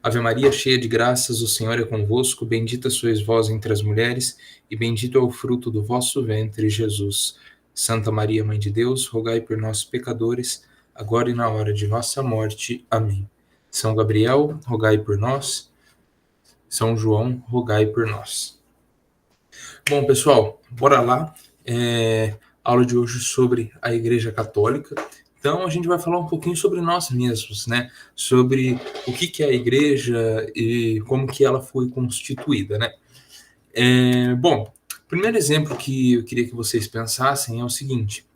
Ave Maria, cheia de graças, o Senhor é convosco, bendita sois vós entre as mulheres, e bendito é o fruto do vosso ventre, Jesus. Santa Maria, Mãe de Deus, rogai por nós, pecadores, agora e na hora de nossa morte. Amém. São Gabriel, rogai por nós. São João, rogai por nós. Bom, pessoal, bora lá. Aula de hoje sobre a Igreja Católica. Então, a gente vai falar um pouquinho sobre nós mesmos, né? Sobre o que é a Igreja e como que ela foi constituída, né? Bom, o primeiro exemplo que eu queria que vocês pensassem é o seguinte.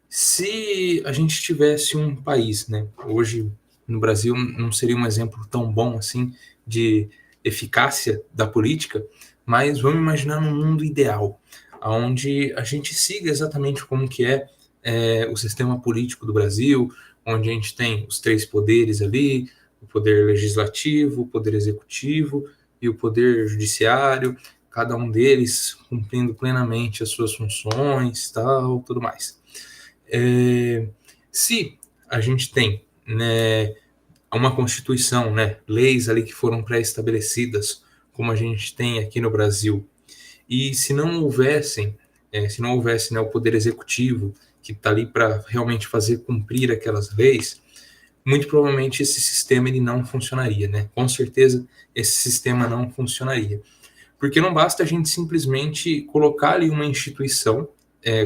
Se a gente tivesse um país, né? Hoje, no Brasil, não seria um exemplo tão bom assim de eficácia da política, mas vamos imaginar um mundo ideal, onde a gente siga exatamente como que é o sistema político do Brasil, onde a gente tem os três poderes ali, o poder legislativo, o poder executivo e o poder judiciário, cada um deles cumprindo plenamente as suas funções, tal, tudo mais. Se a gente tem, né, uma Constituição, né, leis ali que foram pré-estabelecidas, como a gente tem aqui no Brasil, e se não houvesse, né, o poder executivo que está ali para realmente fazer cumprir aquelas leis, muito provavelmente esse sistema ele não funcionaria, né? Com certeza esse sistema não funcionaria, porque não basta a gente simplesmente colocar ali uma instituição,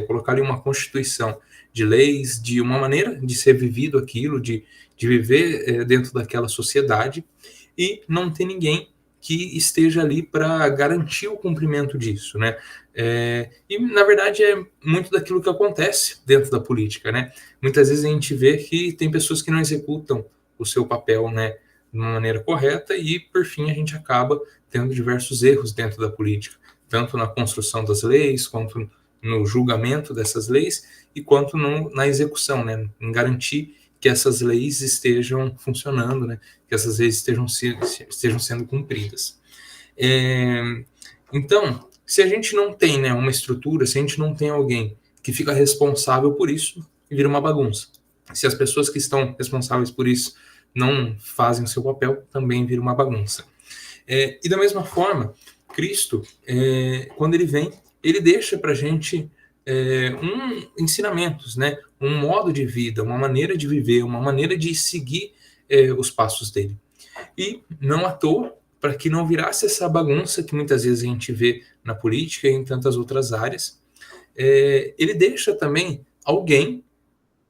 colocar ali uma Constituição de leis, de uma maneira de ser vivido aquilo, de viver dentro daquela sociedade, e não ter ninguém que esteja ali para garantir o cumprimento disso, né? E, na verdade, é muito daquilo que acontece dentro da política, né? Muitas vezes a gente vê que tem pessoas que não executam o seu papel, né, de uma maneira correta e, por fim, a gente acaba tendo diversos erros dentro da política, tanto na construção das leis, quanto no julgamento dessas leis e quanto na execução, né, em garantir que essas leis estejam funcionando, né, que essas leis estejam sendo cumpridas. Então, se a gente não tem, né, uma estrutura, se a gente não tem alguém que fica responsável por isso, vira uma bagunça. Se as pessoas que estão responsáveis por isso não fazem o seu papel, também vira uma bagunça. E da mesma forma, Cristo, quando ele vem, ele deixa para a gente ensinamentos, né? Um modo de vida, uma maneira de viver, uma maneira de seguir os passos dele. E não à toa, para que não virasse essa bagunça que muitas vezes a gente vê na política e em tantas outras áreas, ele deixa também alguém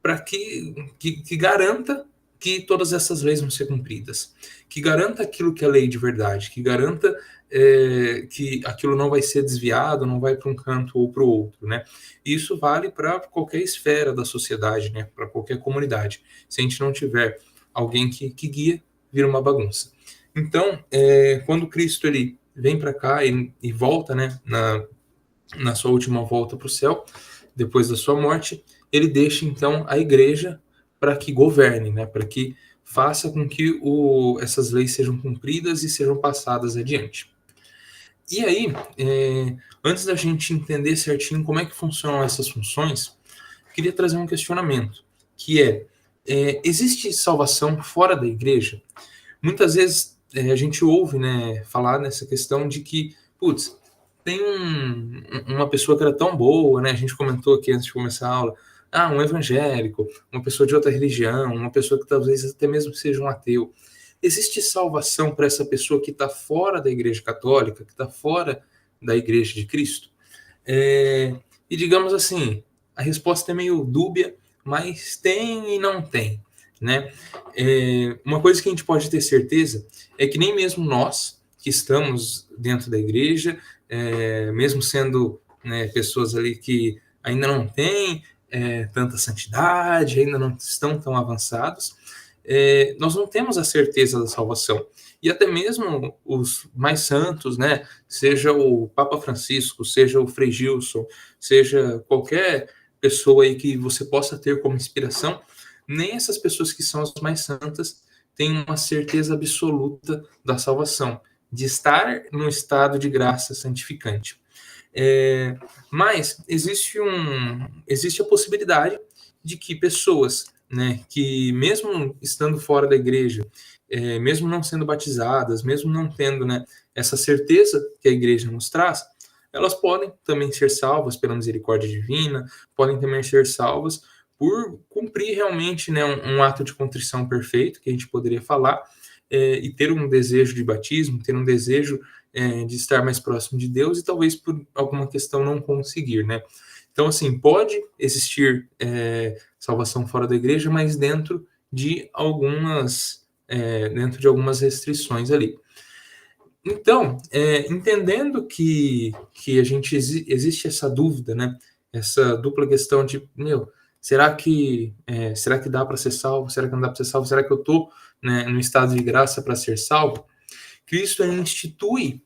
para que garanta que todas essas leis vão ser cumpridas, que garanta aquilo que é lei de verdade, que garanta que aquilo não vai ser desviado, não vai para um canto ou para o outro, né? Isso vale para qualquer esfera da sociedade, né? Para qualquer comunidade. Se a gente não tiver alguém que guia, vira uma bagunça. Então, quando Cristo ele vem para cá e volta, né? Na sua última volta para o céu, depois da sua morte, ele deixa então a igreja para que governe, né, para que faça com que essas leis sejam cumpridas e sejam passadas adiante. E aí, antes da gente entender certinho como é que funcionam essas funções, queria trazer um questionamento, que existe salvação fora da igreja? Muitas vezes a gente ouve, né, falar nessa questão de que, putz, tem uma pessoa que era tão boa, né? A gente comentou aqui antes de começar a aula, um evangélico, uma pessoa de outra religião, uma pessoa que talvez até mesmo seja um ateu. Existe salvação para essa pessoa que está fora da Igreja Católica, que está fora da Igreja de Cristo? E digamos assim, a resposta é meio dúbia, mas tem e não tem, né? Uma coisa que a gente pode ter certeza é que nem mesmo nós que estamos dentro da igreja, mesmo sendo, né, pessoas ali que ainda não têm tanta santidade, ainda não estão tão avançados, nós não temos a certeza da salvação. E até mesmo os mais santos, né, seja o Papa Francisco, seja o Frei Gilson, seja qualquer pessoa aí que você possa ter como inspiração, nem essas pessoas que são as mais santas têm uma certeza absoluta da salvação, de estar num estado de graça santificante. Mas existe a possibilidade de que pessoas, né, que mesmo estando fora da igreja, mesmo não sendo batizadas, mesmo não tendo, né, essa certeza que a igreja nos traz, elas podem também ser salvas pela misericórdia divina, podem também ser salvas por cumprir realmente, né, um ato de contrição perfeito, que a gente poderia falar, e ter um desejo de batismo, ter um desejo de estar mais próximo de Deus e talvez por alguma questão não conseguir, né? Então, assim, pode existir salvação fora da igreja, mas dentro de algumas restrições ali. Então, entendendo que a gente existe essa dúvida, né? Essa dupla questão de, será que dá para ser salvo? Será que não dá para ser salvo? Será que eu estou, né, no estado de graça para ser salvo? Cristo institui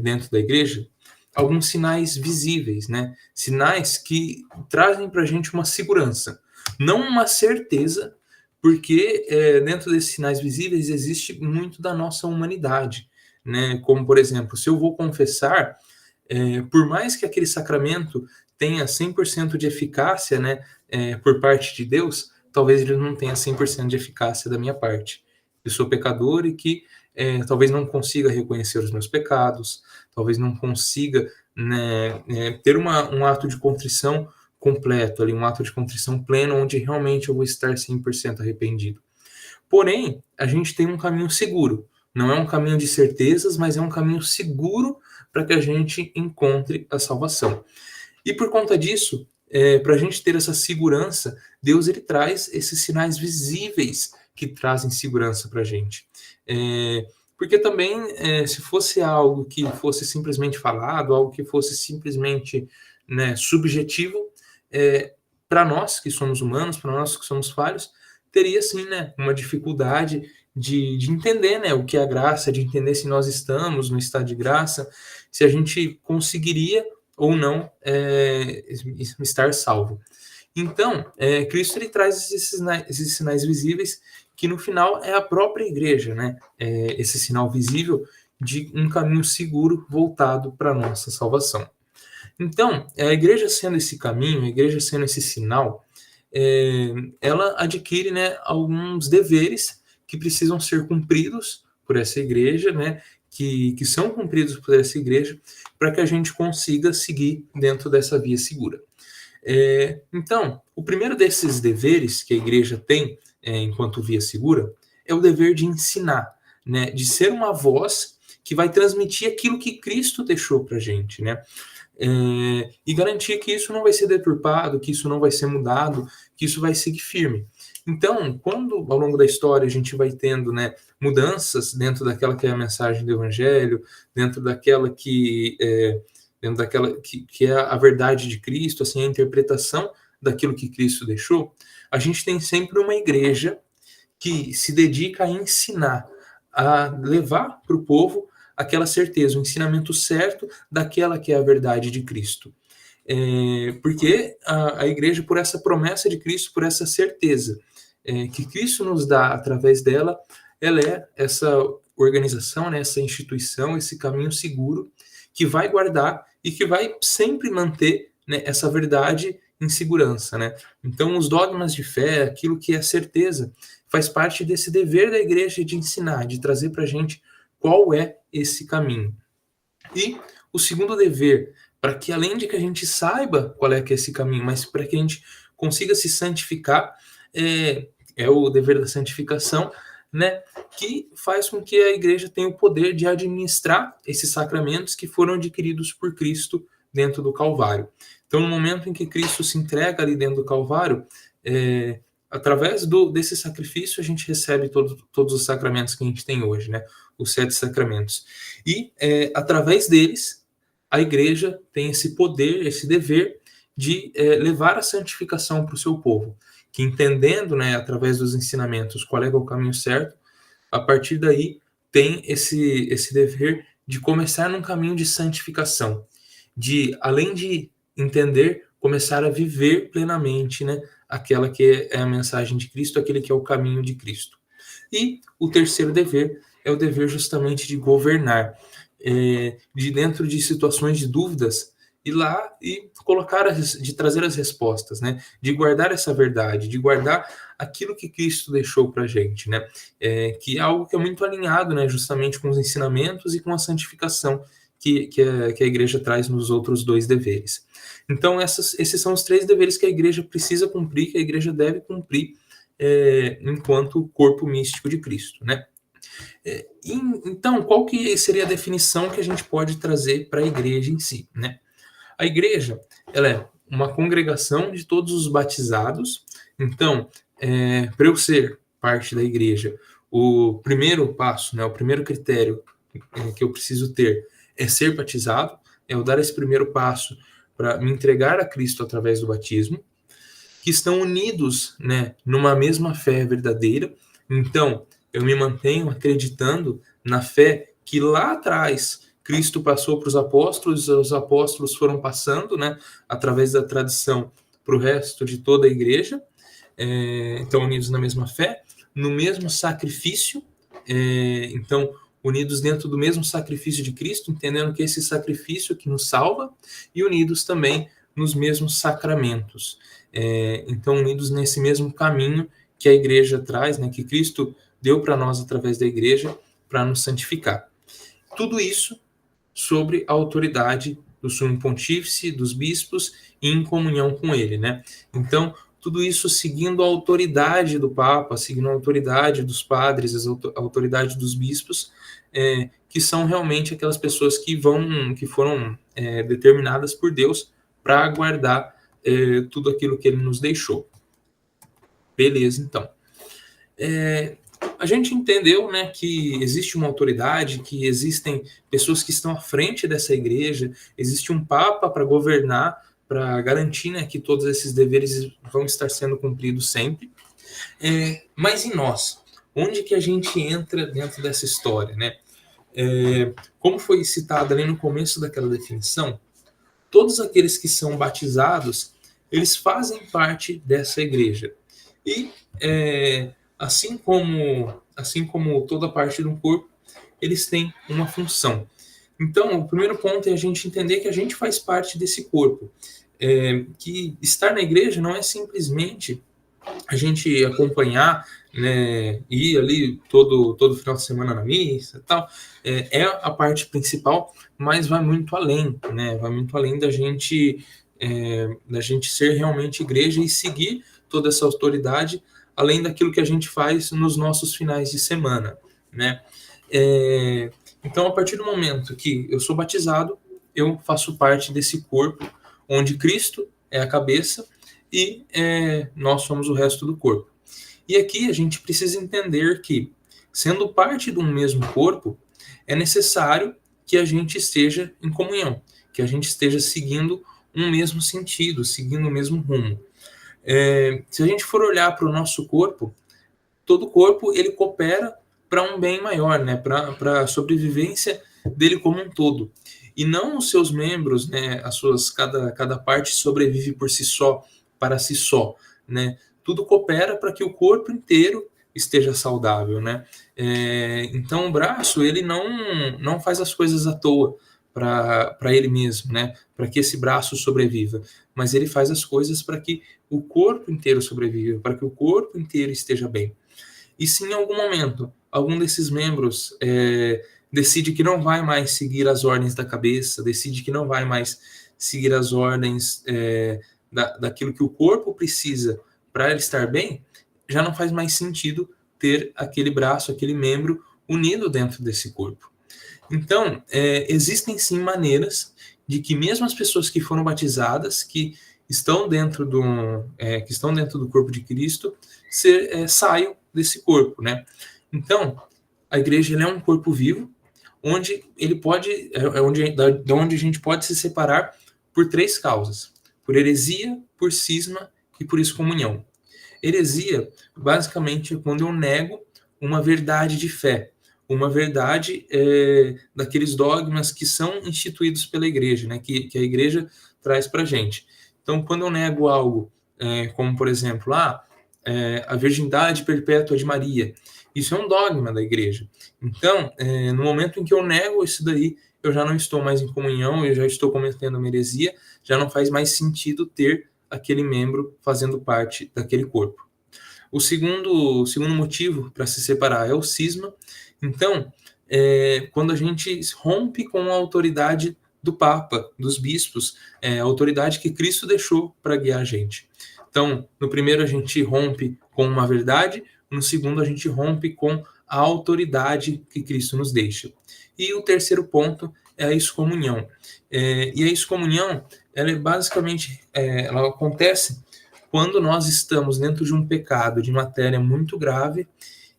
dentro da igreja alguns sinais visíveis, né? Sinais que trazem para a gente uma segurança, não uma certeza, porque dentro desses sinais visíveis existe muito da nossa humanidade, né? Como, por exemplo, se eu vou confessar, por mais que aquele sacramento tenha 100% de eficácia, né, por parte de Deus, talvez ele não tenha 100% de eficácia da minha parte. Eu sou pecador e que talvez não consiga reconhecer os meus pecados, talvez não consiga, né, ter um ato de contrição completo, ali, um ato de contrição pleno, onde realmente eu vou estar 100% arrependido. Porém, a gente tem um caminho seguro. Não é um caminho de certezas, mas é um caminho seguro para que a gente encontre a salvação. E por conta disso, para a gente ter essa segurança, Deus ele traz esses sinais visíveis que trazem segurança para a gente. Porque também, se fosse algo que fosse simplesmente falado, algo que fosse simplesmente, né, subjetivo, para nós que somos humanos, para nós que somos falhos, teria sim, né, uma dificuldade de entender, né, o que é a graça, de entender se nós estamos no estado de graça, se a gente conseguiria ou não estar salvo. Então, Cristo ele traz esses sinais visíveis que no final é a própria igreja, né? Esse sinal visível de um caminho seguro voltado para a nossa salvação. Então, a igreja sendo esse caminho, a igreja sendo esse sinal, ela adquire, né, alguns deveres que precisam ser cumpridos por essa igreja, né, que são cumpridos por essa igreja, para que a gente consiga seguir dentro dessa via segura. Então, o primeiro desses deveres que a igreja tem enquanto via segura é o dever de ensinar, né, de ser uma voz que vai transmitir aquilo que Cristo deixou para a gente, né? E garantir que isso não vai ser deturpado, que isso não vai ser mudado, que isso vai seguir firme. Então, quando ao longo da história a gente vai tendo, né, mudanças dentro daquela que é a mensagem do Evangelho, dentro daquela que é a verdade de Cristo, assim, a interpretação daquilo que Cristo deixou, a gente tem sempre uma igreja que se dedica a ensinar, a levar para o povo aquela certeza, o ensinamento certo daquela que é a verdade de Cristo. Porque a igreja, por essa promessa de Cristo, por essa certeza que Cristo nos dá através dela, ela é essa organização, né, essa instituição, esse caminho seguro que vai guardar e que vai sempre manter, né, essa verdade em segurança, né? Então, os dogmas de fé, aquilo que é certeza, faz parte desse dever da igreja de ensinar, de trazer para a gente qual é esse caminho. E o segundo dever, para que além de que a gente saiba qual é que é esse caminho, mas para que a gente consiga se santificar, é o dever da santificação, né, que faz com que a igreja tenha o poder de administrar esses sacramentos que foram adquiridos por Cristo dentro do Calvário. Então, no momento em que Cristo se entrega ali dentro do Calvário, através desse sacrifício, a gente recebe todos os sacramentos que a gente tem hoje, né? Os 7 sacramentos. E, através deles, a igreja tem esse poder, esse dever de levar a santificação para o seu povo, que entendendo, né, através dos ensinamentos, qual é o caminho certo, a partir daí tem esse dever de começar num caminho de santificação, de, além de entender, começar a viver plenamente, né, aquela que é a mensagem de Cristo, aquele que é o caminho de Cristo. E o terceiro dever é o dever justamente de governar, de dentro de situações de dúvidas, ir lá e de trazer as respostas, né? De guardar essa verdade, de guardar aquilo que Cristo deixou para a gente, né? Que é algo que é muito alinhado, né? Justamente com os ensinamentos e com a santificação que a igreja traz nos outros dois deveres. Então, esses são os 3 deveres que a igreja precisa cumprir, que a igreja deve cumprir enquanto corpo místico de Cristo, né? Então, qual que seria a definição que a gente pode trazer para a igreja em si, né? A igreja, ela é uma congregação de todos os batizados. Então, para eu ser parte da igreja, o primeiro passo, né, o primeiro critério que eu preciso ter é ser batizado, é eu dar esse primeiro passo para me entregar a Cristo através do batismo, que estão unidos, né, numa mesma fé verdadeira. Então, eu me mantenho acreditando na fé que lá atrás Cristo passou para os apóstolos foram passando, né, através da tradição para o resto de toda a igreja. Então, unidos na mesma fé, no mesmo sacrifício, então, unidos dentro do mesmo sacrifício de Cristo, entendendo que esse sacrifício que nos salva, e unidos também nos mesmos sacramentos. Então, unidos nesse mesmo caminho que a igreja traz, né, que Cristo deu para nós através da igreja, para nos santificar. Tudo isso sobre a autoridade do sumo pontífice, dos bispos, e em comunhão com ele, né? Então, tudo isso seguindo a autoridade do Papa, seguindo a autoridade dos padres, a autoridade dos bispos, que são realmente aquelas pessoas que foram determinadas por Deus para guardar tudo aquilo que ele nos deixou. Beleza, então. A gente entendeu, né, que existe uma autoridade, que existem pessoas que estão à frente dessa igreja, existe um Papa para governar, para garantir, né, que todos esses deveres vão estar sendo cumpridos sempre. Mas em nós, onde que a gente entra dentro dessa história, né? Como foi citado ali no começo daquela definição, todos aqueles que são batizados, eles fazem parte dessa igreja. E assim como toda parte de um corpo, eles têm uma função. Então, o primeiro ponto é a gente entender que a gente faz parte desse corpo. Que estar na igreja não é simplesmente a gente acompanhar, né, ir ali todo final de semana na missa e tal. É a parte principal, mas vai muito além, né? Vai muito além da gente ser realmente igreja e seguir toda essa autoridade, além daquilo que a gente faz nos nossos finais de semana, né? Então, a partir do momento que eu sou batizado, eu faço parte desse corpo onde Cristo é a cabeça e nós somos o resto do corpo. E aqui a gente precisa entender que, sendo parte de um mesmo corpo, é necessário que a gente esteja em comunhão, que a gente esteja seguindo um mesmo sentido, seguindo o mesmo rumo. Se a gente for olhar para o nosso corpo, todo corpo ele coopera para um bem maior, né? Para a sobrevivência dele como um todo. E não os seus membros, né? Cada parte sobrevive por si só, para si só, né? Tudo coopera para que o corpo inteiro esteja saudável, né? Então o braço ele não faz as coisas à toa para ele mesmo, né? Para que esse braço sobreviva, mas ele faz as coisas para que o corpo inteiro sobreviva, para que o corpo inteiro esteja bem. E se em algum momento algum desses membros decide que não vai mais seguir as ordens da cabeça, decide que não vai mais seguir as ordens daquilo que o corpo precisa para ele estar bem, já não faz mais sentido ter aquele braço, aquele membro unido dentro desse corpo. Então, existem sim maneiras de que mesmo as pessoas que foram batizadas, que estão dentro do corpo de Cristo, saiam desse corpo, né? Então, a igreja é um corpo vivo, onde ele pode, onde a gente pode se separar por 3 causas: por heresia, por cisma e por excomunhão. Heresia, basicamente, é quando eu nego uma verdade de fé, uma verdade daqueles dogmas que são instituídos pela igreja, né, que a igreja traz para a gente. Então, quando eu nego algo, como, por exemplo, a virgindade perpétua de Maria, isso é um dogma da igreja. Então, no momento em que eu nego isso daí, eu já não estou mais em comunhão, eu já estou cometendo uma heresia, já não faz mais sentido ter aquele membro fazendo parte daquele corpo. O segundo motivo para se separar é o cisma. Então, quando a gente rompe com a autoridade do Papa, dos bispos, a autoridade que Cristo deixou para guiar a gente. Então, no primeiro a gente rompe com uma verdade, no segundo a gente rompe com a autoridade que Cristo nos deixa. E o terceiro ponto é a excomunhão. E a excomunhão, ela é basicamente, ela acontece quando nós estamos dentro de um pecado de matéria muito grave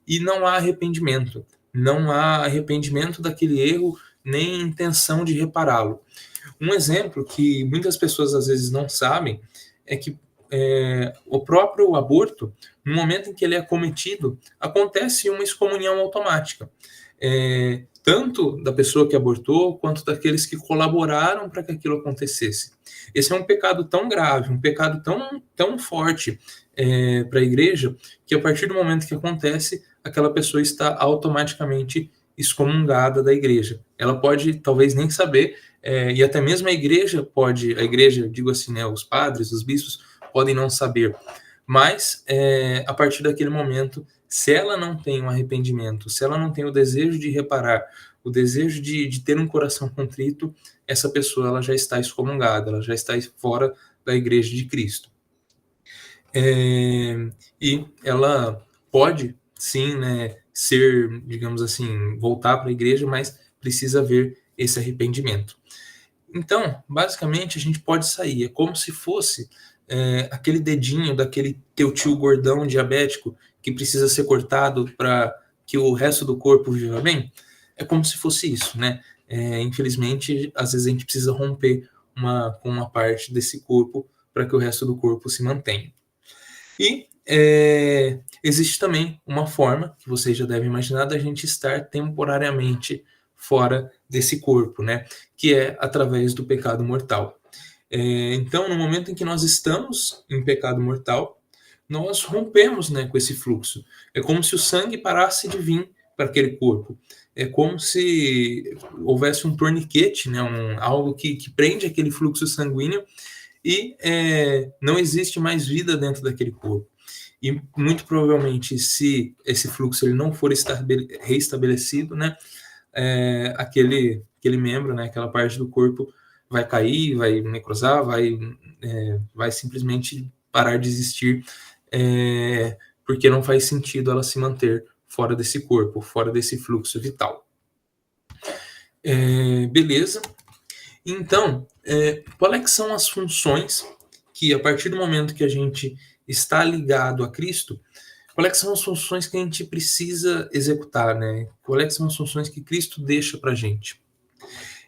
e não há arrependimento. Não há arrependimento daquele erro, nem intenção de repará-lo. Um exemplo que muitas pessoas às vezes não sabem é que o próprio aborto, no momento em que ele é cometido, acontece uma excomunhão automática. Tanto da pessoa que abortou, quanto daqueles que colaboraram para que aquilo acontecesse. Esse é um pecado tão grave, um pecado tão forte para a igreja, que a partir do momento que acontece, aquela pessoa está automaticamente excomungada da igreja. Ela pode talvez nem saber, e até mesmo a igreja, digo assim, né, os padres, os bispos, podem não saber. Mas, a partir daquele momento, se ela não tem um arrependimento, se ela não tem o desejo de reparar, o desejo de ter um coração contrito, essa pessoa ela já está excomungada, ela já está fora da igreja de Cristo. E ela pode, sim, né, ser, digamos assim, voltar para a igreja, mas precisa haver esse arrependimento. Então, basicamente, a gente pode sair. É como se fosse aquele dedinho daquele teu tio gordão diabético que precisa ser cortado para que o resto do corpo viva bem. É como se fosse isso, né? Infelizmente, às vezes a gente precisa romper com uma parte desse corpo para que o resto do corpo se mantenha. E existe também uma forma, que vocês já devem imaginar, da gente estar temporariamente fora desse corpo, né? Que é através do pecado mortal. Então, no momento em que nós estamos em pecado mortal, nós rompemos, né, com esse fluxo. É como se o sangue parasse de vir para aquele corpo. É como se houvesse um torniquete, né, algo que prende aquele fluxo sanguíneo e não existe mais vida dentro daquele corpo. E muito provavelmente, se esse fluxo ele não for reestabelecido, né, aquele membro, né, aquela parte do corpo vai cair, vai necrosar, vai simplesmente parar de existir, porque não faz sentido ela se manter fora desse corpo, fora desse fluxo vital. Beleza? Então, quais são as funções que, a partir do momento que a gente está ligado a Cristo, quais são as funções que a gente precisa executar, né? Quais são as funções que Cristo deixa para a gente?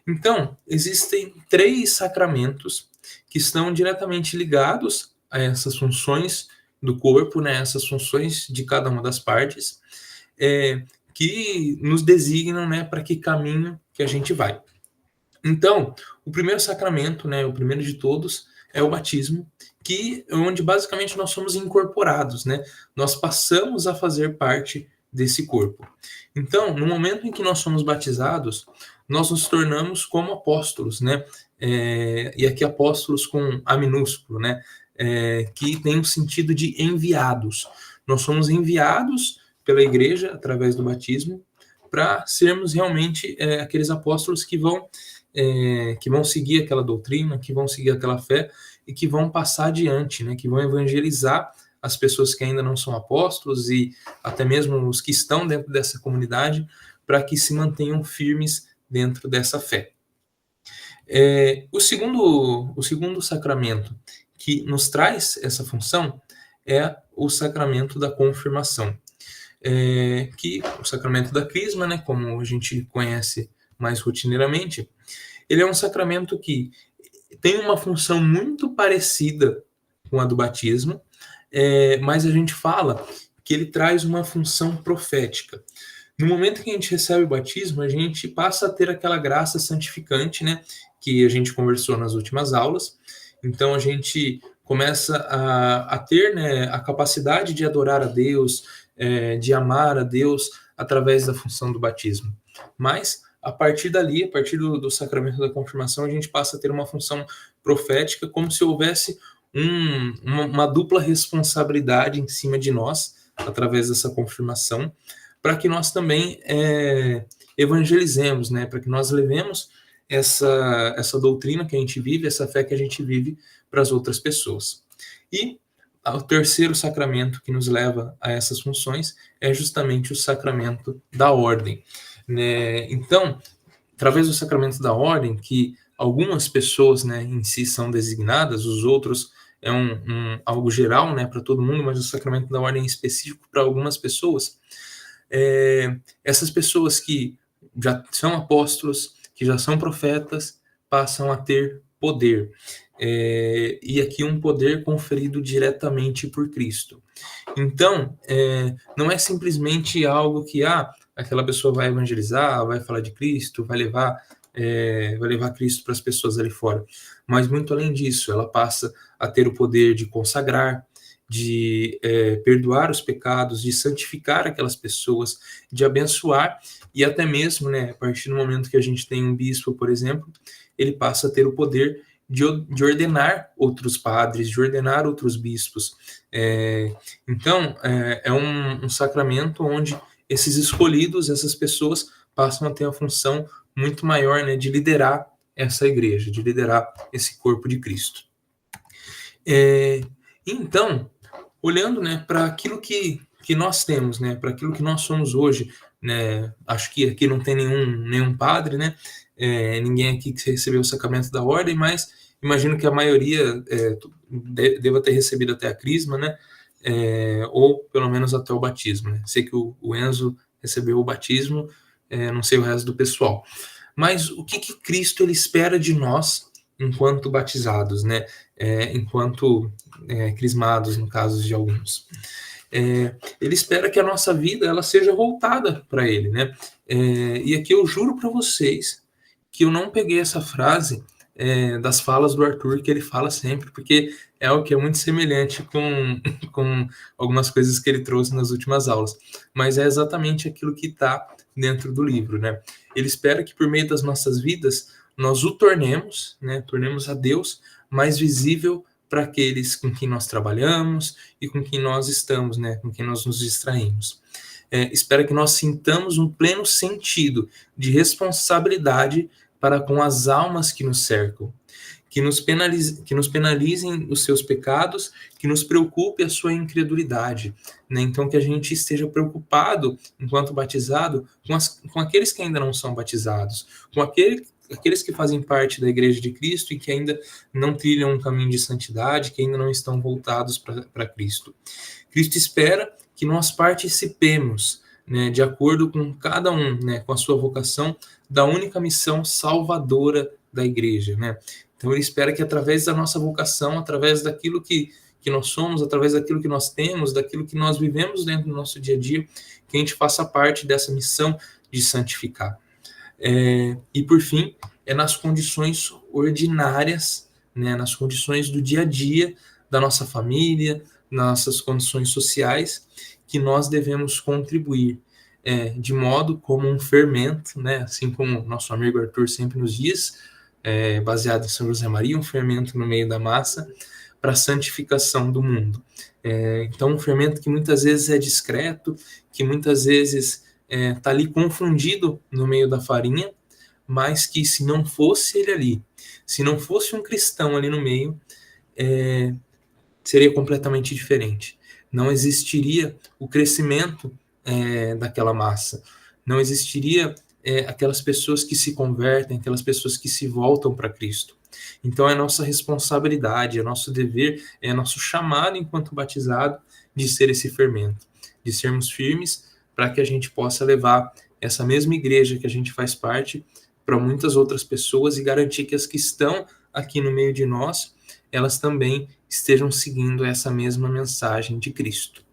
Então, existem 3 sacramentos que estão diretamente ligados a essas funções do corpo, né? Essas funções de cada uma das partes, que nos designam, né, para que caminho que a gente vai. Então, o primeiro sacramento, né, o primeiro de todos, é o batismo, onde basicamente nós somos incorporados, né? Nós passamos a fazer parte desse corpo. Então, no momento em que nós somos batizados, nós nos tornamos como apóstolos, né? E aqui apóstolos com A minúsculo, né? Que tem o sentido de enviados. Nós somos enviados pela igreja através do batismo para sermos realmente aqueles apóstolos que vão seguir aquela doutrina, que vão seguir aquela fé e que vão passar adiante, né, que vão evangelizar as pessoas que ainda não são apóstolos e até mesmo os que estão dentro dessa comunidade, para que se mantenham firmes dentro dessa fé. O segundo sacramento que nos traz essa função é o sacramento da confirmação, que o sacramento da crisma, né, como a gente conhece mais rotineiramente, ele é um sacramento que tem uma função muito parecida com a do batismo, mas a gente fala que ele traz uma função profética. No momento que a gente recebe o batismo, a gente passa a ter aquela graça santificante, né, que a gente conversou nas últimas aulas. Então a gente começa a ter, né, a capacidade de adorar a Deus, de amar a Deus através da função do batismo. Mas a partir dali, a partir do sacramento da confirmação, a gente passa a ter uma função profética, como se houvesse uma dupla responsabilidade em cima de nós, através dessa confirmação, para que nós também evangelizemos, né? Para que nós levemos essa doutrina que a gente vive, essa fé que a gente vive para as outras pessoas. E o terceiro sacramento que nos leva a essas funções é justamente o sacramento da ordem, né? Então, através do sacramento da ordem, que algumas pessoas, né, em si são designadas, os outros é algo geral, né, para todo mundo, mas o sacramento da ordem é específico para algumas pessoas. Essas pessoas que já são apóstolos, que já são profetas, passam a ter poder. E aqui um poder conferido diretamente por Cristo. Então, não é simplesmente algo que aquela pessoa vai evangelizar, vai falar de Cristo, vai levar Cristo para as pessoas ali fora. Mas muito além disso, ela passa a ter o poder de consagrar, de perdoar os pecados, de santificar aquelas pessoas, de abençoar, e até mesmo, né, a partir do momento que a gente tem um bispo, por exemplo, ele passa a ter o poder de ordenar outros padres, de ordenar outros bispos. Então, é um sacramento onde esses escolhidos, essas pessoas, passam a ter a função muito maior, né, de liderar essa igreja, de liderar esse corpo de Cristo. Então, olhando, né, para aquilo que nós temos, né, para aquilo que nós somos hoje, né, acho que aqui não tem nenhum padre, né, ninguém aqui que recebeu o sacramento da ordem, mas imagino que a maioria deva ter recebido até a crisma, né, ou pelo menos até o batismo, né. Sei que o Enzo recebeu o batismo, não sei o resto do pessoal. Mas o que Cristo ele espera de nós enquanto batizados, né, enquanto crismados, no caso de alguns? Ele espera que a nossa vida ela seja voltada para ele, né? E aqui eu juro para vocês que eu não peguei essa frase das falas do Arthur, que ele fala sempre, porque é algo que é muito semelhante com algumas coisas que ele trouxe nas últimas aulas, mas é exatamente aquilo que está dentro do livro, né? Ele espera que por meio das nossas vidas nós o tornemos, né? Tornemos a Deus mais visível para aqueles com quem nós trabalhamos e com quem nós estamos, né? Com quem nós nos distraímos. Espera que nós sintamos um pleno sentido de responsabilidade para com as almas que nos cercam, que nos penalizem os seus pecados, que nos preocupe a sua incredulidade, né? Então que a gente esteja preocupado, enquanto batizado, com aqueles que ainda não são batizados, com aqueles que fazem parte da Igreja de Cristo e que ainda não trilham um caminho de santidade, que ainda não estão voltados para Cristo. Cristo espera que nós participemos, né, de acordo com cada um, né, com a sua vocação, da única missão salvadora da igreja, né? Então ele espera que através da nossa vocação, através daquilo que nós somos, através daquilo que nós temos, daquilo que nós vivemos dentro do nosso dia a dia, que a gente faça parte dessa missão de santificar. E por fim, nas condições ordinárias, né, nas condições do dia a dia da nossa família, nossas condições sociais, que nós devemos contribuir de modo como um fermento, né, assim como nosso amigo Arthur sempre nos diz, baseado em São José Maria, um fermento no meio da massa para a santificação do mundo. Então, um fermento que muitas vezes é discreto, que muitas vezes está ali confundido no meio da farinha, mas que se não fosse ele ali, se não fosse um cristão ali no meio, seria completamente diferente. Não existiria o crescimento daquela massa. Não existiria aquelas pessoas que se convertem, aquelas pessoas que se voltam para Cristo. Então é nossa responsabilidade, é nosso dever, é nosso chamado enquanto batizado de ser esse fermento, de sermos firmes para que a gente possa levar essa mesma igreja que a gente faz parte para muitas outras pessoas e garantir que as que estão aqui no meio de nós, elas também estejam seguindo essa mesma mensagem de Cristo.